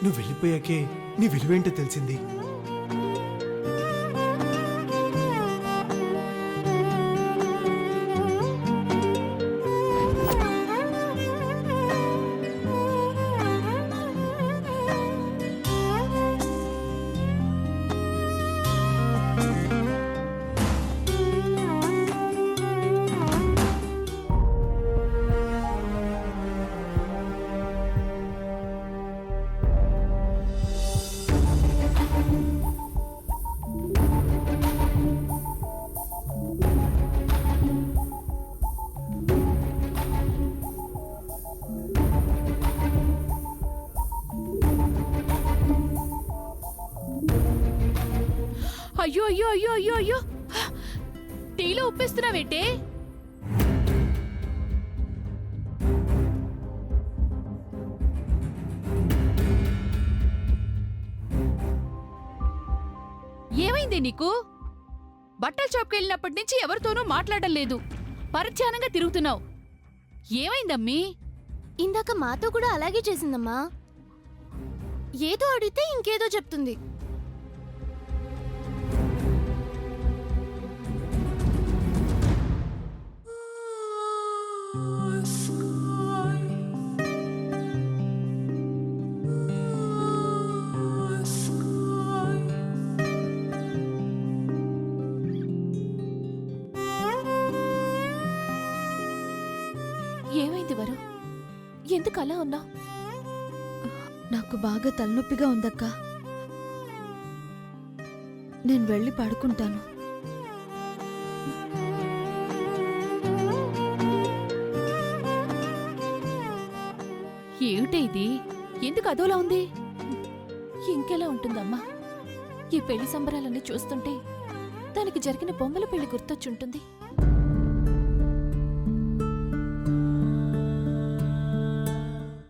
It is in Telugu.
నువ్వు వెళ్ళిపోయాకే నీ విలువేంటో తెలిసింది. అయ్యో అయ్యో అయ్యో అయ్యో అయ్యో, టీలో ఉప్పేస్తున్నావేంటే? ఏమైంది నీకు? బట్టల షాప్కి వెళ్ళినప్పటి నుంచి ఎవరితోనూ మాట్లాడడం లేదు, పరిధ్యానంగా తిరుగుతున్నావు. ఏమైందమ్మీ? ఇందాక మాతో కూడా అలాగే చేసిందమ్మా. ఏదో అడిగితే ఇంకేదో చెప్తుంది. ఏమైంది వరు? ఎందుకు అలా ఉన్నావు? నాకు బాగా తలనొప్పిగా ఉందక్క. నేను వెళ్ళి పడుకుంటాను. ఏమిటే ఇది? ఎందుకు అదోలా ఉంది? ఇంకెలా ఉంటుందమ్మా? ఈ పెళ్లి సంబరాలన్నీ చూస్తుంటే దానికి జరిగిన బొమ్మల పెళ్లి గుర్తొచ్చుంటుంది.